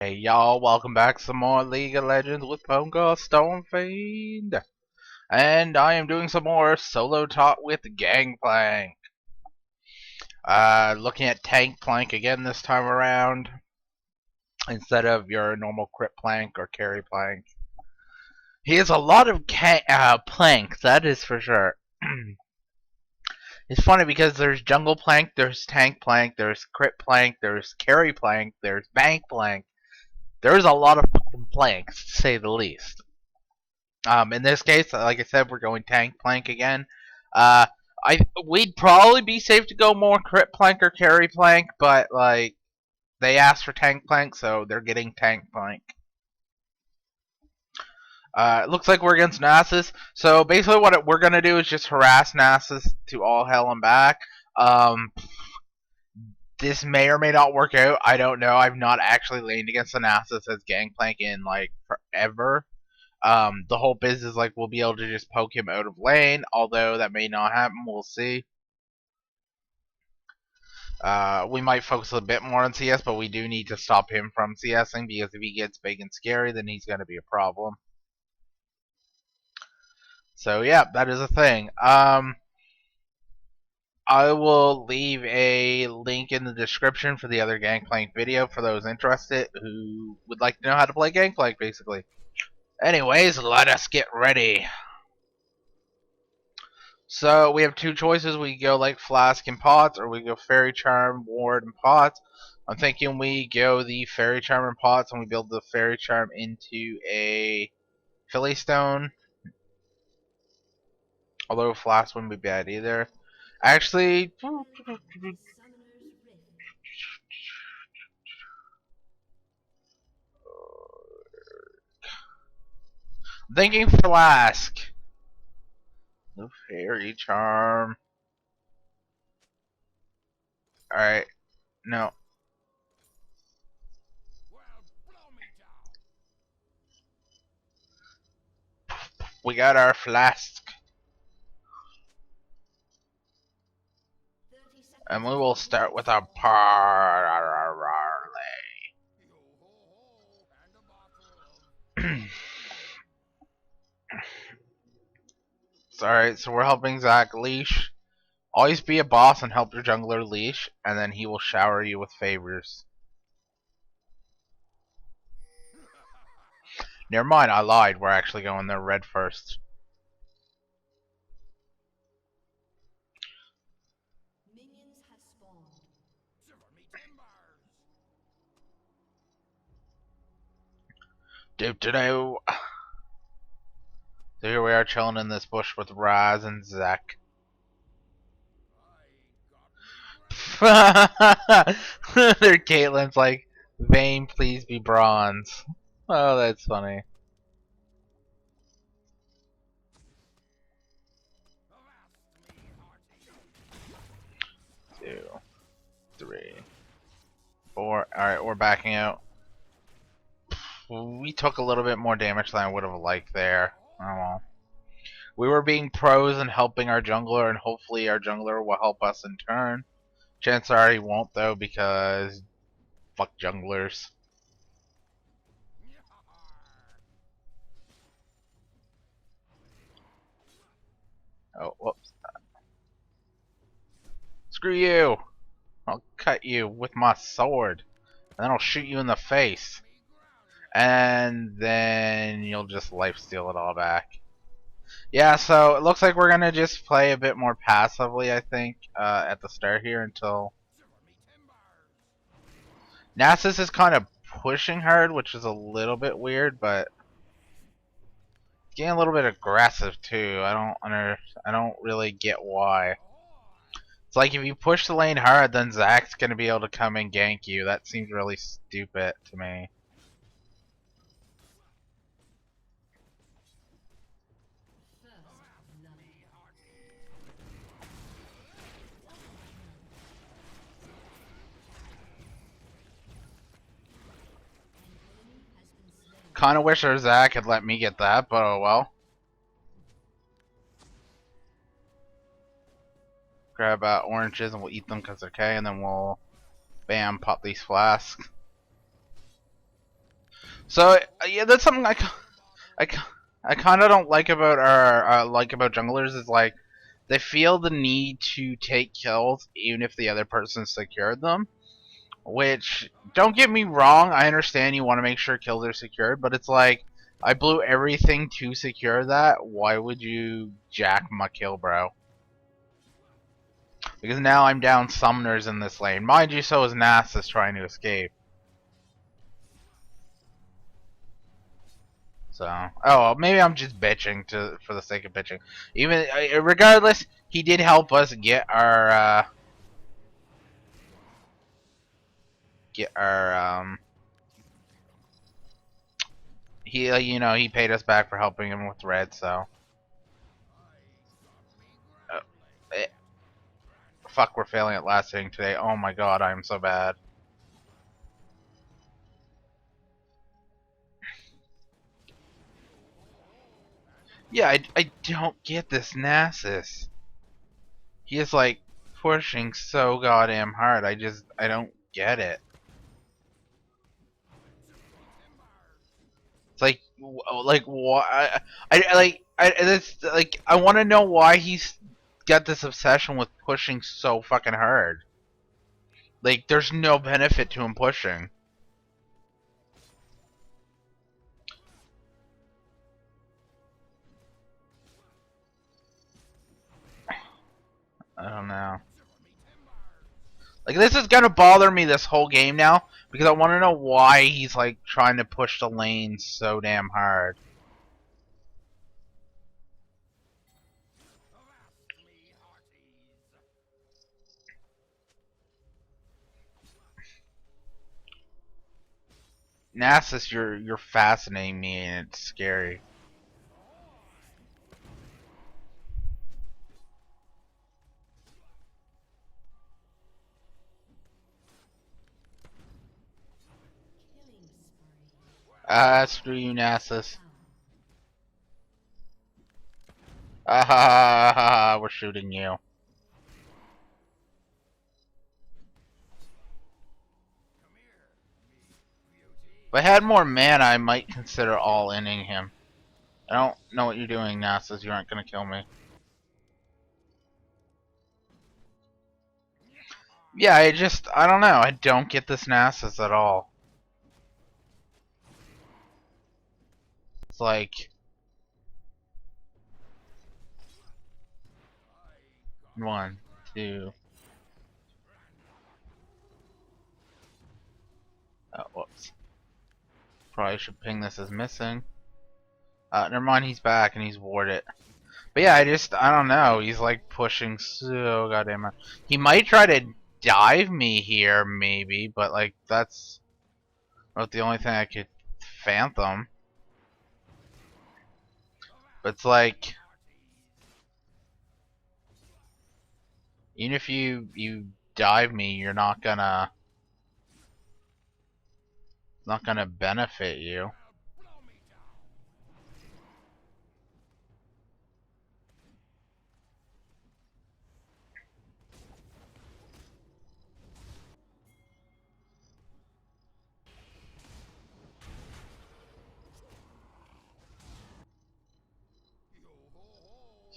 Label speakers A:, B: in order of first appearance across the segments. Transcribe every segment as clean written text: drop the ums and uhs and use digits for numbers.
A: Hey y'all, welcome back to some more League of Legends with PwngoreStormfiend. And I am doing some more solo talk with Gangplank. Looking at Tankplank again this time around, instead of your normal Critplank or Carryplank. He has a lot of planks, that is for sure. It's funny because there's Jungleplank, there's Tankplank, there's Critplank, there's Carryplank, there's Bankplank. There's a lot of fucking planks, to say the least. In this case, like I said, we're going Tankplank again. Uh, we'd probably be safe to go more Critplank or Carryplank, but like they asked for Tankplank, so they're getting Tankplank. It looks like we're against Nasus, so basically what we're gonna do is just harass Nasus to all hell and back. This may or may not work out. I don't know. I've not actually laned against the Nasus as Gangplank in like forever. The whole biz is like we'll be able to just poke him out of lane, although that may not happen. We'll see. We might focus a bit more on CS, but we do need to stop him from CSing because if he gets big and scary, then he's going to be a problem. So yeah, that is a thing. I will leave a link in the description for the other Gangplank video for those interested who would like to know how to play Gangplank, basically. Anyways, let us get ready. So we have two choices. We go like Flask and Pots, or we go Fairy Charm, Ward, and Pots. I'm thinking we go the Fairy Charm and Pots, and we build the Fairy Charm into a Philly Stone. Although Flask wouldn't be bad either. Actually, thinking Flask. The Fairy Charm. Alright, no. We got our Flask. And we will start with our parley. Alright, so we're helping Zach leash. Always be a boss and help your jungler leash, and then he will shower you with favors. Never mind, I lied. We're actually going there red first. Do-do-do. So here we are chilling in this bush with Raz and Zach. Their Caitlyn's like, Vayne, please be bronze. Oh, that's funny. 2, 3, 4. Alright, we're backing out. We took a little bit more damage than I would have liked there. Oh well. We were being pros and helping our jungler, and hopefully our jungler will help us in turn. Chances are he won't though, because fuck junglers. Oh, whoops. Screw you! I'll cut you with my sword. And then I'll shoot you in the face. And then you'll just lifesteal it all back. Yeah, so it looks like we're gonna just play a bit more passively, I think, at the start here until Nasus is kind of pushing hard, which is a little bit weird, but it's getting a little bit aggressive too. I don't really get why. It's like if you push the lane hard, then Zach's gonna be able to come and gank you. That seems really stupid to me. Kinda wish our Zach had let me get that, but oh well. Grab oranges and we'll eat them because they're okay, and then we'll, bam, pop these flasks. So yeah, that's something I, I kind of don't like about our about junglers is like they feel the need to take kills even if the other person secured them. Which, don't get me wrong, I understand you want to make sure kills are secured, but it's like I blew everything to secure that. Why would you jack my kill, bro? Because now I'm down summoners in this lane. Mind you, so is Nasus trying to escape. So, oh, well, maybe I'm just bitching for the sake of bitching. Even regardless, he did help us get our he you know, he paid us back for helping him with red. So, eh, fuck, we're failing at last hitting today. Oh my god, I'm so bad. Yeah, I don't get this Nasus. He is like pushing so goddamn hard. I don't get it. It's like why it's like I want to know why he's got this obsession with pushing so fucking hard. Like there's no benefit to him pushing. I don't know. Like this is gonna bother me this whole game now because I want to know why he's like trying to push the lane so damn hard. Nasus, you're fascinating me and it's scary. Screw you, Nasus. Ah ha ha ha ha, we're shooting you. If I had more mana, I might consider all-inning him. I don't know what you're doing, Nasus. You aren't gonna kill me. Yeah, I don't know. I don't get this Nasus at all. It's like... One, two... Oh, whoops. Probably should ping this as missing. Never mind, he's back and he's warded. But yeah, I don't know. He's like pushing so goddamn much. He might try to dive me here, maybe, but like that's about the only thing I could fathom. But it's like, even if you dive me, you're not gonna benefit you.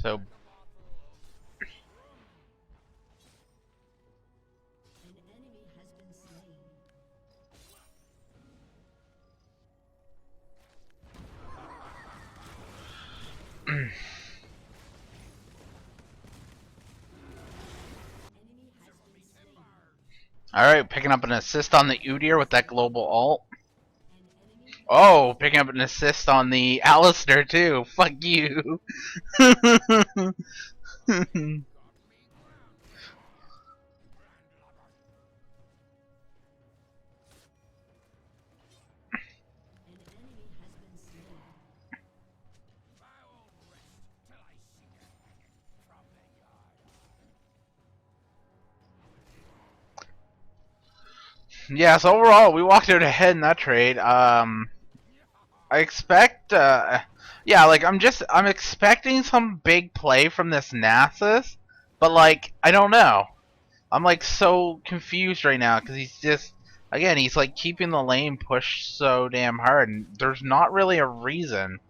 A: So alright, picking up an assist on the Udyr with that global ult. Oh, picking up an assist on the Alistair too. Fuck you. Yeah, so overall, we walked out ahead in that trade. I expect, yeah, like I'm expecting some big play from this Nasus, but like, I don't know. I'm like so confused right now because he's just, Again, he's like keeping the lane pushed so damn hard, and there's not really a reason.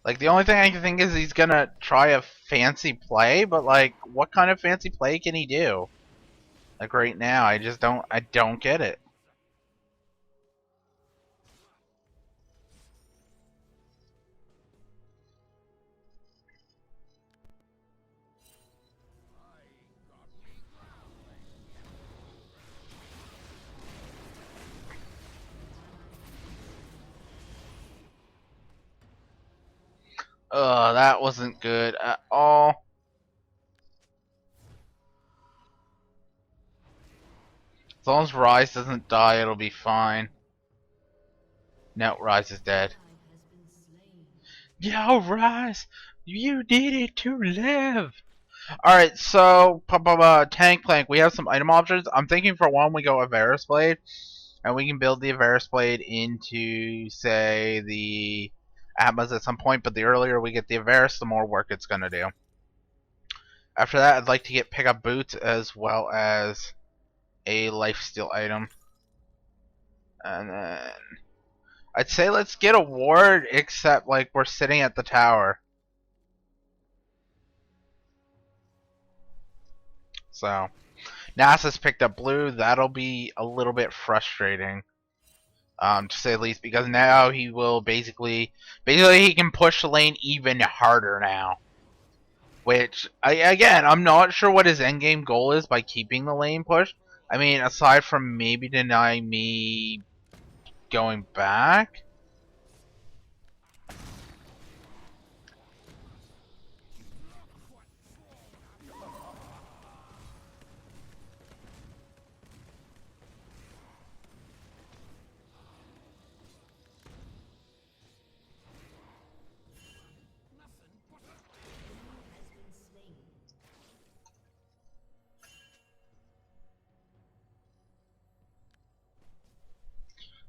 A: Like, the only thing I can think is he's gonna try a fancy play, but like, what kind of fancy play can he do? Like right now, I don't get it. Ugh, that wasn't good at all. As long as Rise doesn't die, it'll be fine. No, Rise is dead. Yo, Rise! You needed to live! Alright, so, Tankplank, we have some item options. I'm thinking for one, we go Avaris Blade, and we can build the Avaris Blade into, say, the Atmas at some point, but the earlier we get the Avaris, the more work it's gonna do. After that, I'd like to get pick up boots as well as a lifesteal item. And then I'd say let's get a ward, except like we're sitting at the tower. So NASA's picked up blue. That'll be a little bit frustrating, to say the least, because now he will basically he can push the lane even harder now. Which again, I'm not sure what his endgame goal is by keeping the lane pushed. I mean, aside from maybe denying me going back.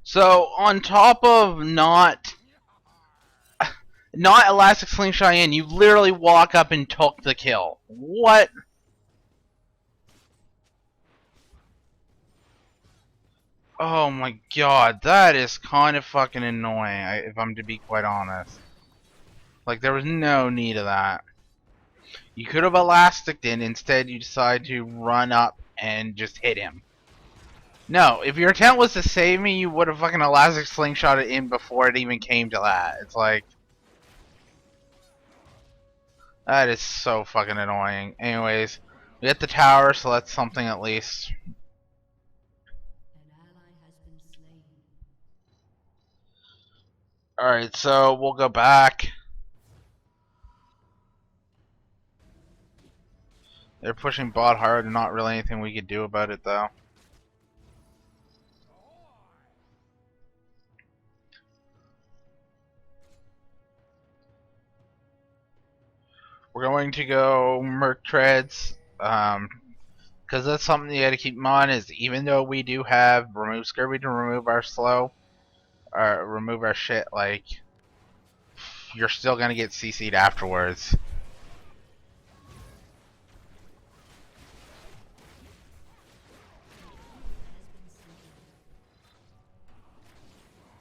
A: So on top of not elastic slingshot in, you literally walk up and took the kill. What? Oh my god, that is kind of fucking annoying, if I'm to be quite honest. Like, there was no need of that. You could have elasticed in, instead you decide to run up and just hit him. No, if your intent was to save me, you would have fucking elastic slingshot it in before it even came to that. It's like, that is so fucking annoying. Anyways, we hit the tower, so that's something at least. Alright, so we'll go back. They're pushing bot hard, and not really anything we could do about it, though. We're going to go Merc Treads, because that's something you gotta keep in mind, is even though we do have remove Scurvy to remove our slow, or remove our shit, like, you're still gonna get CC'd afterwards.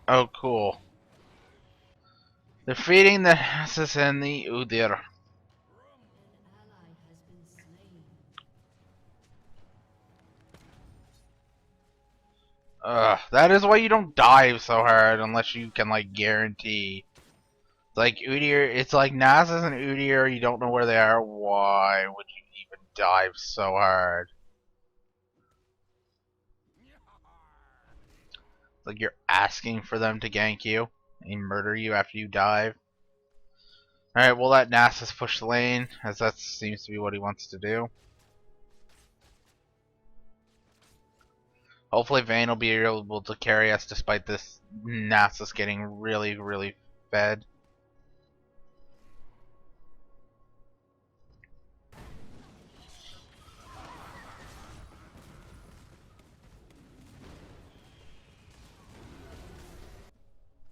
A: Oh, cool. Defeating the Nessus and the Udyr. That is why you don't dive so hard unless you can, like, guarantee. Like, Udyr, it's like Nasus and Udyr, you don't know where they are. Why would you even dive so hard? Like, you're asking for them to gank you and murder you after you dive. Alright, we'll let Nasus push the lane, as that seems to be what he wants to do. Hopefully Vayne will be able to carry us despite this Nasus getting really, really fed.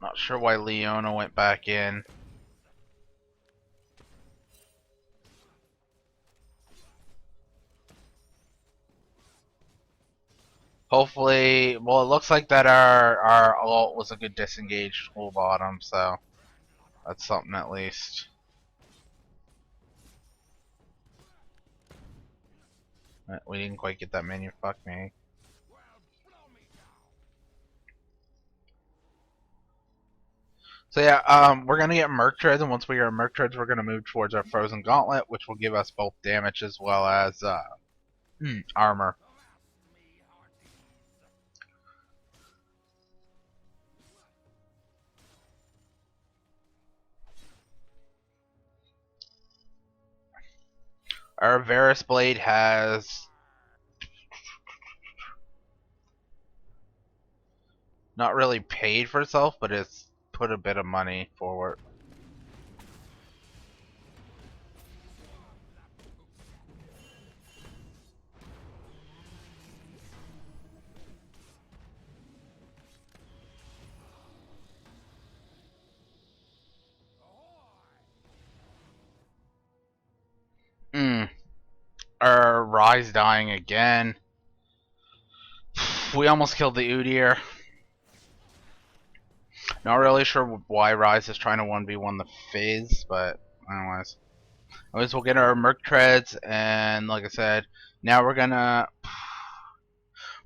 A: Not sure why Leona went back in. Hopefully, well, it looks like that our ult was a good disengaged full bottom, so that's something at least. We didn't quite get that menu. Fuck me. So yeah, we're gonna get Merc Treads, and once we get Merc Treads, we're gonna move towards our Frozen Gauntlet, which will give us both damage as well as armor. Our Varus Blade has not really paid for itself, but it's put a bit of money forward. Our Rise dying again. We almost killed the Udyr. Not really sure why Rise is trying to 1v1 the Fizz, but anyways. Anyways, we'll get our Merc Treads, and like I said, now we're gonna...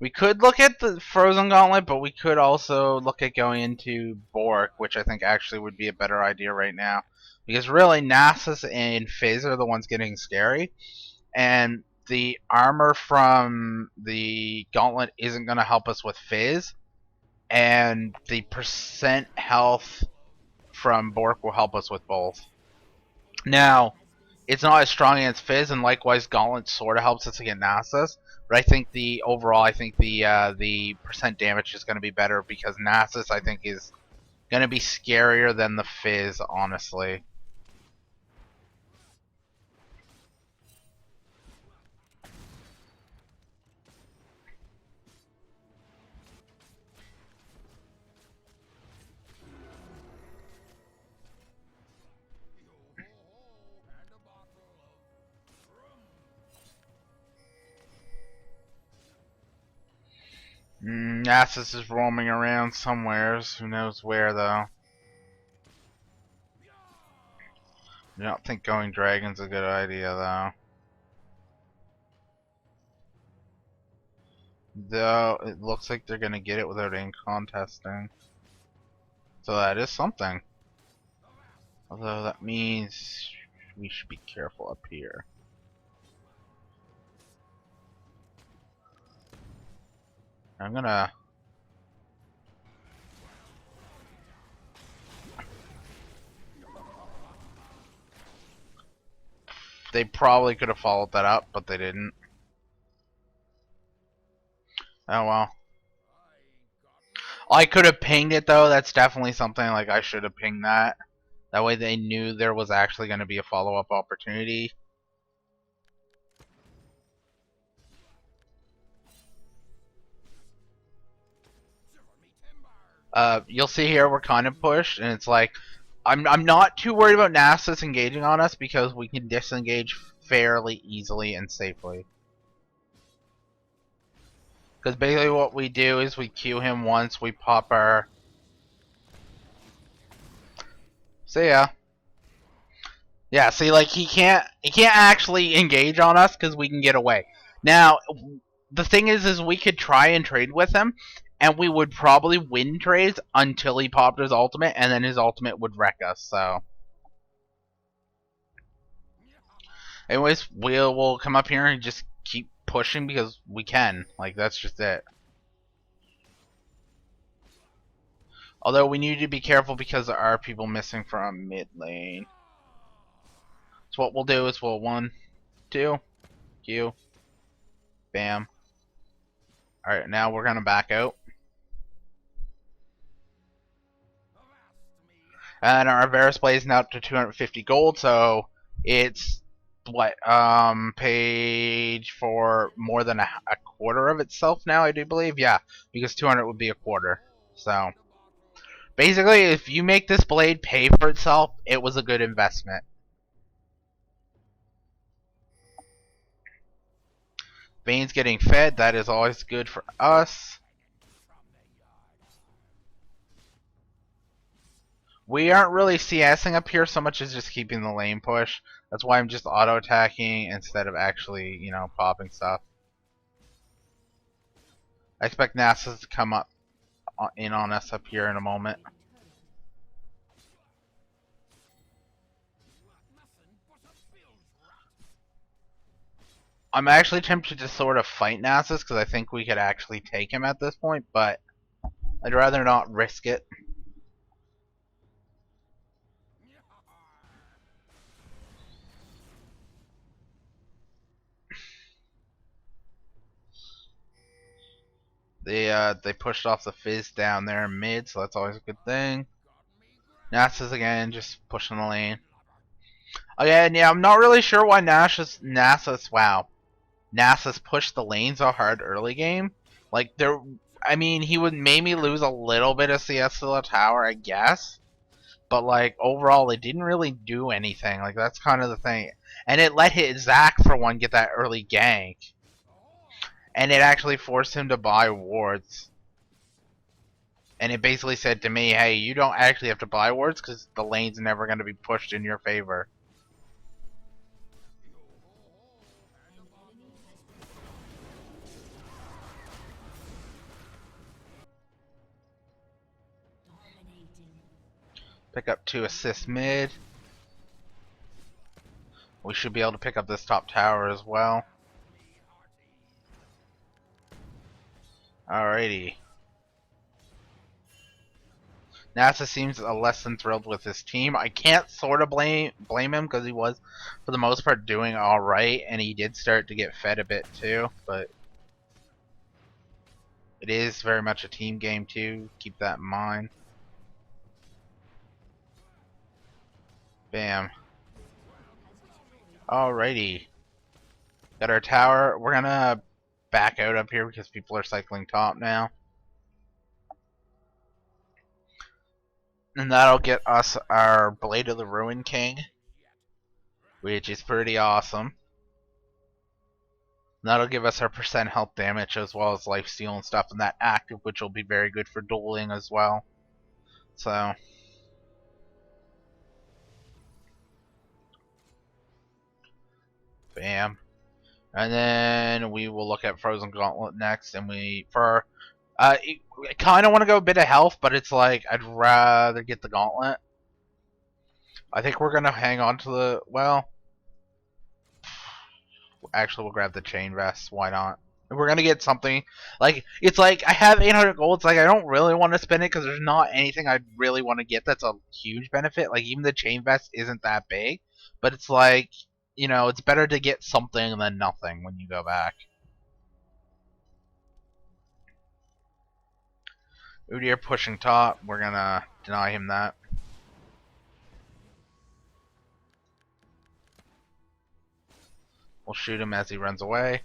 A: We could look at the Frozen Gauntlet, but we could also look at going into Bork, which I think actually would be a better idea right now. Because really, Nasus and Fizz are the ones getting scary, and the armor from the Gauntlet isn't going to help us with Fizz, and the percent health from Bork will help us with both. Now, it's not as strong against Fizz, and likewise, Gauntlet sort of helps us against Nasus. But I think the percent damage is going to be better because Nasus, I think, is going to be scarier than the Fizz, honestly. Nasus is roaming around somewheres. Who knows where, though. I don't think going Dragon's a good idea, though. Though, it looks like they're going to get it without any contesting. So that is something. Although that means we should be careful up here. I'm gonna... They probably could have followed that up, but they didn't. Oh well. I could have pinged it though. That's definitely something like I should have pinged that. That way they knew there was actually going to be a follow-up opportunity. You'll see here we're kind of pushed, and it's like I'm not too worried about Nasus engaging on us because we can disengage fairly easily and safely. Because basically what we do is we Q him once, we pop our... So yeah. Yeah, see, like, he can't actually engage on us because we can get away. Now, the thing is we could try and trade with him, and we would probably win trades until he popped his ultimate, and then his ultimate would wreck us, so... Anyways, we'll come up here and just keep pushing because we can. Like, that's just it. Although we need to be careful because there are people missing from mid lane. So what we'll do is we'll 1, 2, Q, bam. Alright, now we're gonna back out. And our Varus Blade is now up to 250 gold, so it's what paid for more than a quarter of itself now, I do believe. Yeah, because 200 would be a quarter. So Basically, if you make this blade pay for itself, it was a good investment. Vane's getting fed, that is always good for us. We aren't really CSing up here so much as just keeping the lane push. That's why I'm just auto-attacking instead of actually, you know, popping stuff. I expect NASA's to come up in on us up here in a moment. I'm actually tempted to sort of fight Nasus because I think we could actually take him at this point, but I'd rather not risk it. They pushed off the Fizz down there in mid, so that's always a good thing. Nasus again, just pushing the lane. Again, yeah, I'm not really sure why Nasus pushed the lane so hard early game. Like I mean, he would maybe lose a little bit of CS to the tower, I guess. But like overall, it didn't really do anything. Like that's kind of the thing, and it let his Zac for one get that early gank, and it actually forced him to buy wards. And it basically said to me, "Hey, you don't actually have to buy wards because the lane's never going to be pushed in your favor." Pick up 2 assists mid. We should be able to pick up this top tower as well. Alrighty. NASA seems less than thrilled with his team. I can't sort of blame him because he was, for the most part, doing alright, and he did start to get fed a bit too, but it is very much a team game too. Keep that in mind. Bam. Alrighty. Got our tower. We're gonna back out up here because people are cycling top now. And that'll get us our Blade of the Ruin King, which is pretty awesome. And that'll give us our percent health damage as well as lifesteal and stuff, and that active, which will be very good for dueling as well. So bam. And then we will look at Frozen Gauntlet next, and I kind of want to go a bit of health, but it's like I'd rather get the Gauntlet. I think we're gonna hang on to the actually we'll grab the chain vest. Why not? We're gonna get something like it's like I have 800 gold. It's like I don't really want to spend it because there's not anything I really want to get that's a huge benefit. Like even the chain vest isn't that big, but it's like, you know, it's better to get something than nothing when you go back. Udyr pushing top. We're gonna deny him that. We'll shoot him as he runs away.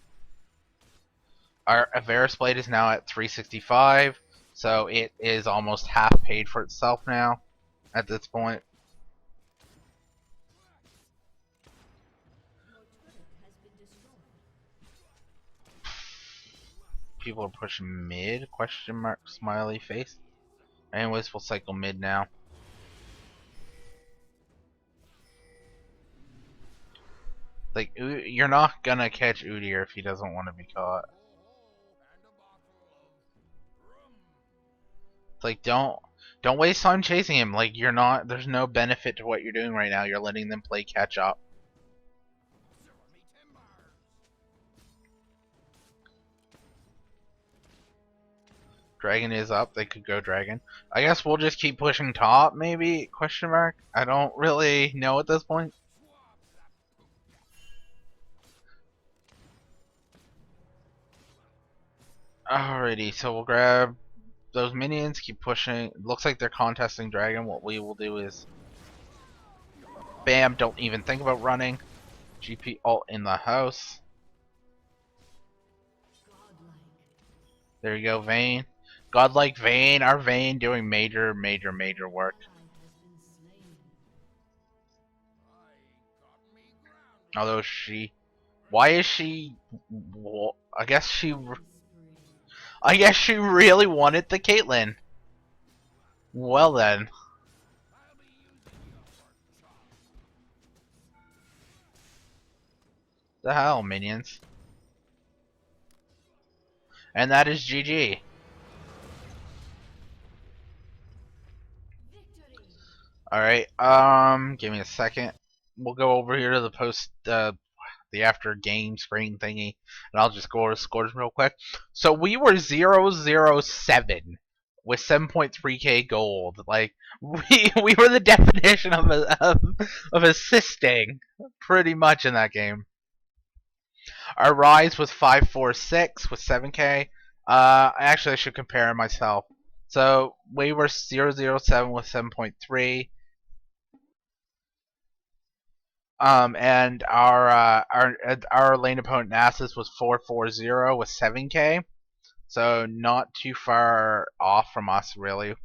A: Our Averis Blade is now at 365, so it is almost half paid for itself now at this point. People are pushing mid? Question mark smiley face. Anyways, we'll cycle mid now. Like, you're not gonna catch Udyr if he doesn't want to be caught. It's like, don't waste time chasing him. Like, you're not, there's no benefit to what you're doing right now. You're letting them play catch up. Dragon is up. They could go dragon. I guess we'll just keep pushing top, maybe? Question mark? I don't really know at this point. Alrighty, so we'll grab those minions, keep pushing. Looks like they're contesting dragon. What we will do is bam, don't even think about running. GP ult in the house. There you go, Vayne. Godlike Vayne, our Vayne doing major work. Although why is she? I guess she really wanted the Caitlyn. Well then. The hell, minions. And that is GG. Alright, give me a second. We'll go over here to the the after game screen thingy, and I'll just go over the scores real quick. So we were 007 with 7.3k gold. Like, we were the definition of assisting, pretty much, in that game. Our rise was 546 with 7k. Actually, I should compare myself. So we were 007 with 7.3. And our lane opponent Nasus was 440 with 7k. So not too far off from us, really.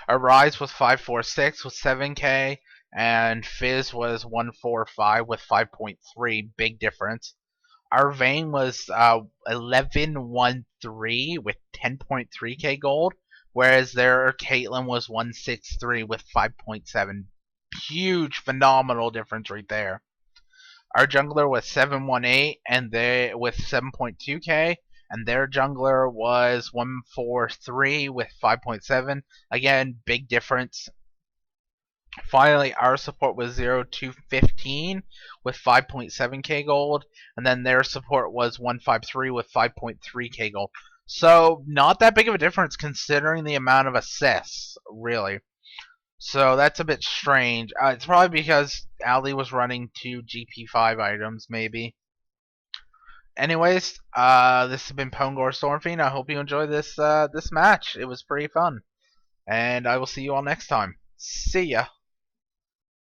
A: Our rise was 546 with 7k, and Fizz was 145 with 5.3. Big difference. Our Vayne was 1113 with 10.3k gold, whereas their Caitlyn was 163 with 5.7. Huge, phenomenal difference right there. Our jungler was 718 and they with 7.2k, and their jungler was 143 with 5.7. Again, big difference. Finally, our support was 0215 with 5.7k gold, and then their support was 153 with 5.3k gold. So, not that big of a difference considering the amount of assists, really. So that's a bit strange. It's probably because Ali was running 2 GP5 items, maybe. Anyways, this has been PwngoreStormfiend. I hope you enjoyed this match. It was pretty fun. And I will see you all next time. See ya.